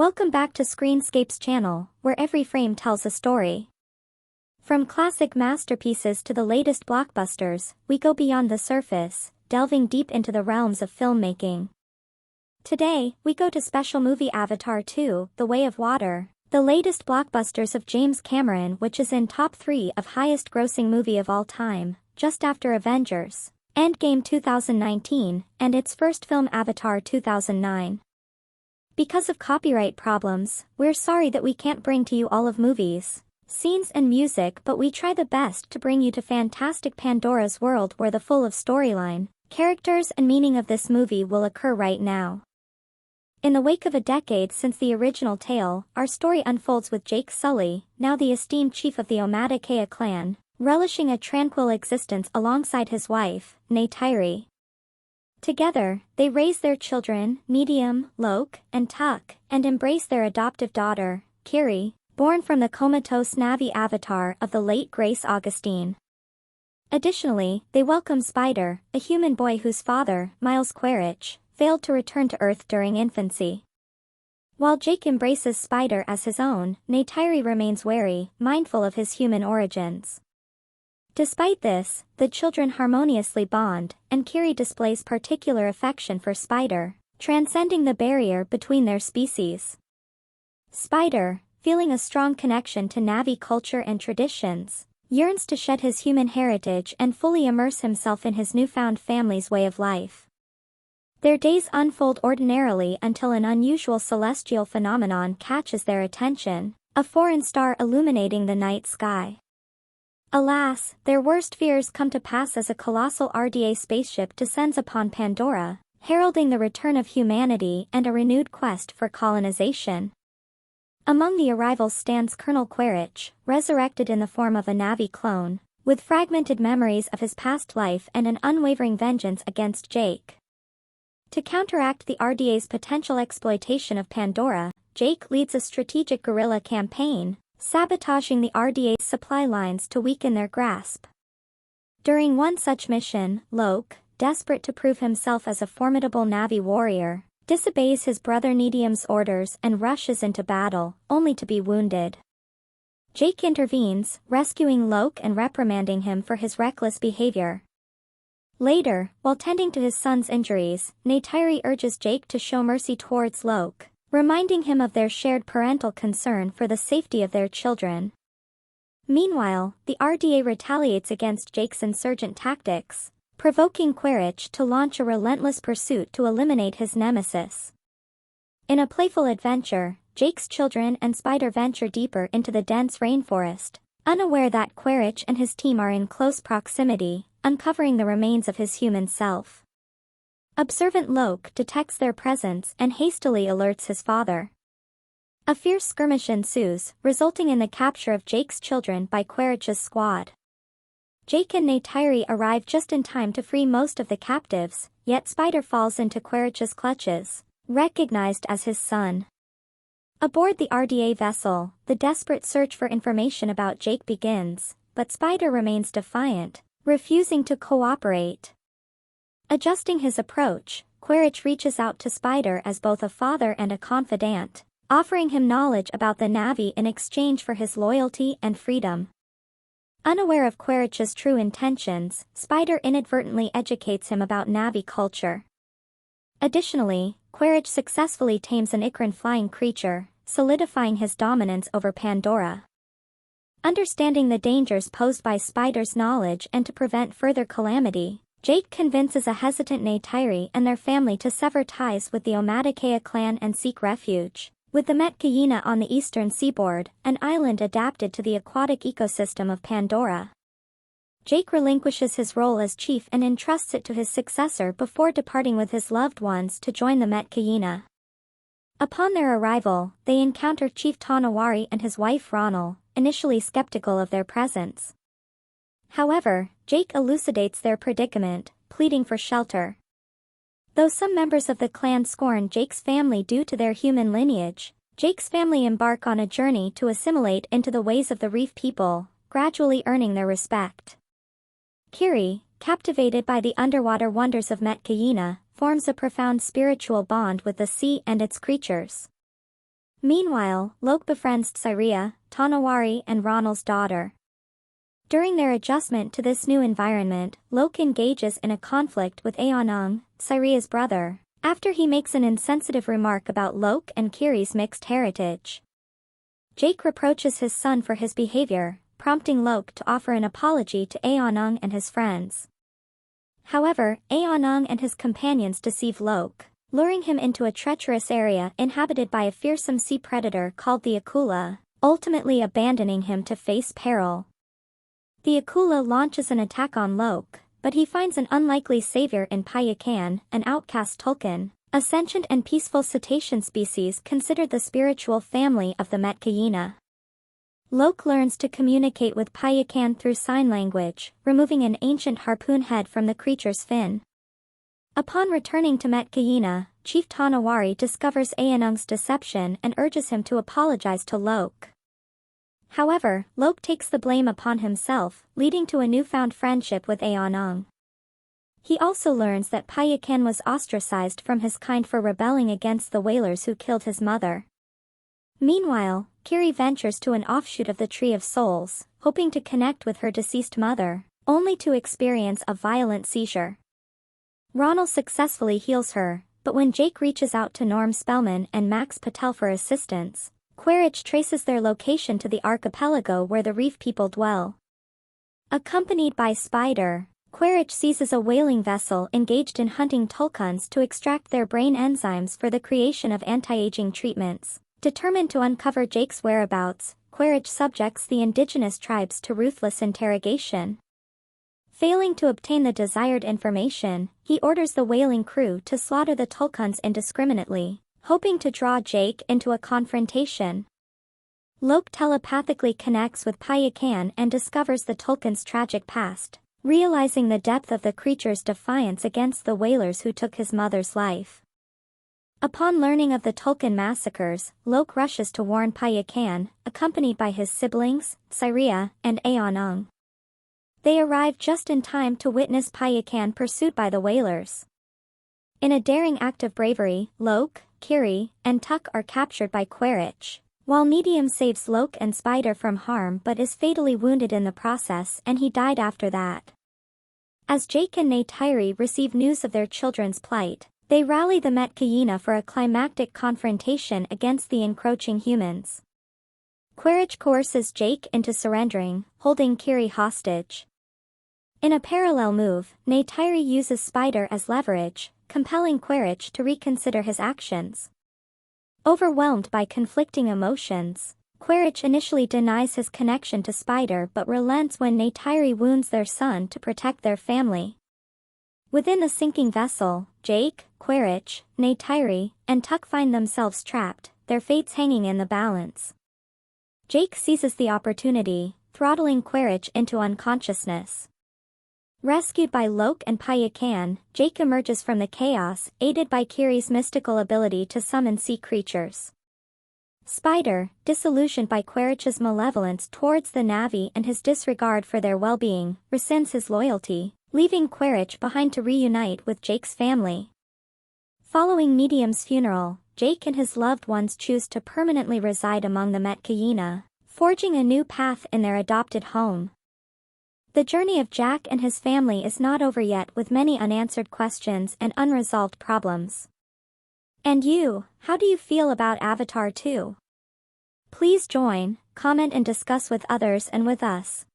Welcome back to ScreenScapes channel, where every frame tells a story. From classic masterpieces to the latest blockbusters, we go beyond the surface, delving deep into the realms of filmmaking. Today, we go to special movie Avatar 2, The Way of Water, the latest blockbusters of James Cameron, which is in top 3 of highest grossing movie of all time, just after Avengers, Endgame 2019, and its first film Avatar 2009. Because of copyright problems, we're sorry that we can't bring to you all of movies, scenes and music, but we try the best to bring you to fantastic Pandora's world where the full of storyline, characters and meaning of this movie will occur right now. In the wake of a decade since the original tale, our story unfolds with Jake Sully, now the esteemed chief of the Omadakea clan, relishing a tranquil existence alongside his wife, Neytiri. Together, they raise their children, Medium, Loke, and Tuck, and embrace their adoptive daughter, Kiri, born from the comatose Na'vi avatar of the late Grace Augustine. Additionally, they welcome Spider, a human boy whose father, Miles Quaritch, failed to return to Earth during infancy. While Jake embraces Spider as his own, Neytiri remains wary, mindful of his human origins. Despite this, the children harmoniously bond, and Kiri displays particular affection for Spider, transcending the barrier between their species. Spider, feeling a strong connection to Na'vi culture and traditions, yearns to shed his human heritage and fully immerse himself in his newfound family's way of life. Their days unfold ordinarily until an unusual celestial phenomenon catches their attention, a foreign star illuminating the night sky. Alas, their worst fears come to pass as a colossal RDA spaceship descends upon Pandora, heralding the return of humanity and a renewed quest for colonization. Among the arrivals stands Colonel Quaritch, resurrected in the form of a Na'vi clone, with fragmented memories of his past life and an unwavering vengeance against Jake. To counteract the RDA's potential exploitation of Pandora, Jake leads a strategic guerrilla campaign, sabotaging the RDA's supply lines to weaken their grasp. During one such mission, Loke, desperate to prove himself as a formidable Na'vi warrior, disobeys his brother Medium's orders and rushes into battle, only to be wounded. Jake intervenes, rescuing Loke and reprimanding him for his reckless behavior. Later, while tending to his son's injuries, Neytiri urges Jake to show mercy towards Loke, reminding him of their shared parental concern for the safety of their children. Meanwhile, the RDA retaliates against Jake's insurgent tactics, provoking Quaritch to launch a relentless pursuit to eliminate his nemesis. In a playful adventure, Jake's children and Spider venture deeper into the dense rainforest, unaware that Quaritch and his team are in close proximity, uncovering the remains of his human self. Observant Loke detects their presence and hastily alerts his father. A fierce skirmish ensues, resulting in the capture of Jake's children by Quaritch's squad. Jake and Neytiri arrive just in time to free most of the captives, yet Spider falls into Quaritch's clutches, recognized as his son. Aboard the RDA vessel, the desperate search for information about Jake begins, but Spider remains defiant, refusing to cooperate. Adjusting his approach, Quaritch reaches out to Spider as both a father and a confidant, offering him knowledge about the Na'vi in exchange for his loyalty and freedom. Unaware of Quaritch's true intentions, Spider inadvertently educates him about Na'vi culture. Additionally, Quaritch successfully tames an Ikran flying creature, solidifying his dominance over Pandora. Understanding the dangers posed by Spider's knowledge and to prevent further calamity, Jake convinces a hesitant Neytiri and their family to sever ties with the Omadakea clan and seek refuge, with the Metkayina on the eastern seaboard, an island adapted to the aquatic ecosystem of Pandora. Jake relinquishes his role as chief and entrusts it to his successor before departing with his loved ones to join the Metkayina. Upon their arrival, they encounter Chief Tonawari and his wife Ronal, initially skeptical of their presence. However, Jake elucidates their predicament, pleading for shelter. Though some members of the clan scorn Jake's family due to their human lineage, Jake's family embark on a journey to assimilate into the ways of the reef people, gradually earning their respect. Kiri, captivated by the underwater wonders of Metkayina, forms a profound spiritual bond with the sea and its creatures. Meanwhile, Lok befriends Cyria, Tonawari and Ronal's daughter. During their adjustment to this new environment, Lok engages in a conflict with Aonung, Cyria's brother, after he makes an insensitive remark about Lok and Kiri's mixed heritage. Jake reproaches his son for his behavior, prompting Lok to offer an apology to Aonung and his friends. However, Aonung and his companions deceive Lok, luring him into a treacherous area inhabited by a fearsome sea predator called the Akula, ultimately abandoning him to face peril. The Akula launches an attack on Lok, but he finds an unlikely savior in Payakan, an outcast Tulkun, a sentient and peaceful cetacean species considered the spiritual family of the Metkayina. Lok learns to communicate with Payakan through sign language, removing an ancient harpoon head from the creature's fin. Upon returning to Metkayina, Chief Tonawari discovers Aonung's deception and urges him to apologize to Lok. However, Lok takes the blame upon himself, leading to a newfound friendship with Aonung. He also learns that Payakan was ostracized from his kind for rebelling against the whalers who killed his mother. Meanwhile, Kiri ventures to an offshoot of the Tree of Souls, hoping to connect with her deceased mother, only to experience a violent seizure. Ronal successfully heals her, but when Jake reaches out to Norm Spellman and Max Patel for assistance, Quaritch traces their location to the archipelago where the reef people dwell. Accompanied by Spider, Quaritch seizes a whaling vessel engaged in hunting Tulkuns to extract their brain enzymes for the creation of anti-aging treatments. Determined to uncover Jake's whereabouts, Quaritch subjects the indigenous tribes to ruthless interrogation. Failing to obtain the desired information, he orders the whaling crew to slaughter the Tulkuns indiscriminately, hoping to draw Jake into a confrontation. Lok telepathically connects with Payakan and discovers the Tulkuns' tragic past, realizing the depth of the creature's defiance against the whalers who took his mother's life. Upon learning of the Tulkun massacres, Lok rushes to warn Payakan, accompanied by his siblings, Cyria, and Aonung. They arrive just in time to witness Payakan pursued by the whalers. In a daring act of bravery, Lok, Kiri, and Tuk are captured by Quaritch, while Medium saves Lok and Spider from harm but is fatally wounded in the process and he died after that. As Jake and Neytiri receive news of their children's plight, they rally the Metkayina for a climactic confrontation against the encroaching humans. Quaritch coerces Jake into surrendering, holding Kiri hostage. In a parallel move, Neytiri uses Spider as leverage, compelling Quaritch to reconsider his actions. Overwhelmed by conflicting emotions, Quaritch initially denies his connection to Spider but relents when Neytiri wounds their son to protect their family. Within the sinking vessel, Jake, Quaritch, Neytiri, and Tuk find themselves trapped, their fates hanging in the balance. Jake seizes the opportunity, throttling Quaritch into unconsciousness. Rescued by Lok and Payakan, Jake emerges from the chaos, aided by Kiri's mystical ability to summon sea creatures. Spider, disillusioned by Quaritch's malevolence towards the Na'vi and his disregard for their well-being, rescinds his loyalty, leaving Quaritch behind to reunite with Jake's family. Following Medium's funeral, Jake and his loved ones choose to permanently reside among the Metkayina, forging a new path in their adopted home. The journey of Jack and his family is not over yet, with many unanswered questions and unresolved problems. And you, how do you feel about Avatar 2? Please join, comment and discuss with others and with us.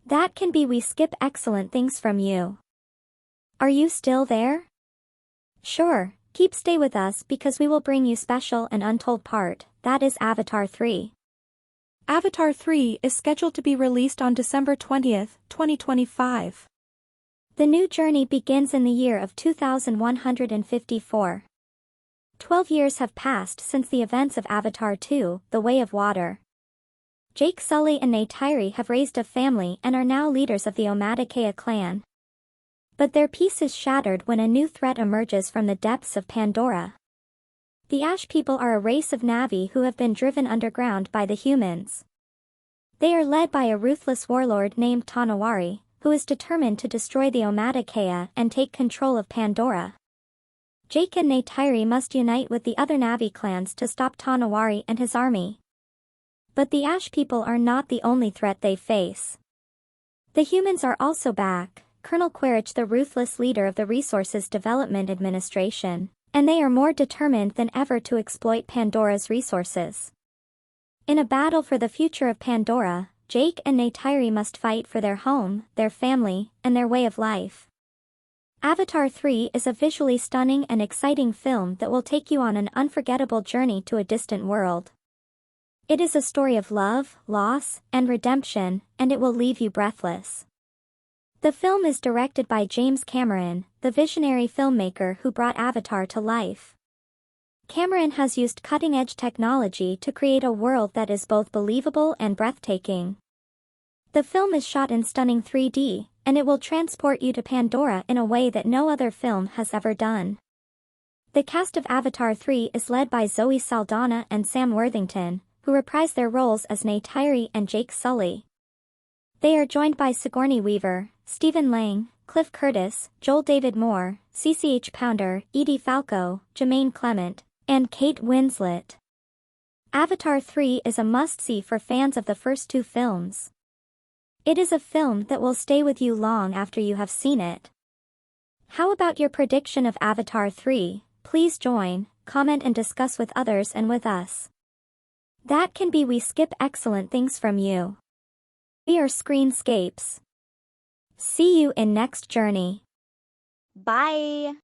That can be we skip excellent things from you. Are you still there? Sure, stay with us because we will bring you special and untold part, that is Avatar 3. Avatar 3 is scheduled to be released on December 20th, 2025. The new journey begins in the year of 2154. 12 years have passed since the events of Avatar 2, The Way of Water. Jake Sully and Neytiri have raised a family and are now leaders of the Omadakea clan. But their peace is shattered when a new threat emerges from the depths of Pandora. The Ash people are a race of Na'vi who have been driven underground by the humans. They are led by a ruthless warlord named Tonawari, who is determined to destroy the Omadakea and take control of Pandora. Jake and Neytiri must unite with the other Na'vi clans to stop Tonawari and his army. But the Ash people are not the only threat they face. The humans are also back, Colonel Quaritch, the ruthless leader of the Resources Development Administration, and they are more determined than ever to exploit Pandora's resources. In a battle for the future of Pandora, Jake and Neytiri must fight for their home, their family, and their way of life. Avatar 3 is a visually stunning and exciting film that will take you on an unforgettable journey to a distant world. It is a story of love, loss, and redemption, and it will leave you breathless. The film is directed by James Cameron, the visionary filmmaker who brought Avatar to life. Cameron has used cutting-edge technology to create a world that is both believable and breathtaking. The film is shot in stunning 3D, and it will transport you to Pandora in a way that no other film has ever done. The cast of Avatar 3 is led by Zoe Saldana and Sam Worthington, who reprise their roles as Neytiri and Jake Sully. They are joined by Sigourney Weaver, Stephen Lang, Cliff Curtis, Joel David Moore, CCH Pounder, Edie Falco, Jermaine Clement, and Kate Winslet. Avatar 3 is a must-see for fans of the first two films. It is a film that will stay with you long after you have seen it. How about your prediction of Avatar 3? Please join, comment and discuss with others and with us. That can be we skip excellent things from you. We are ScreenScapes. See you in next journey. Bye!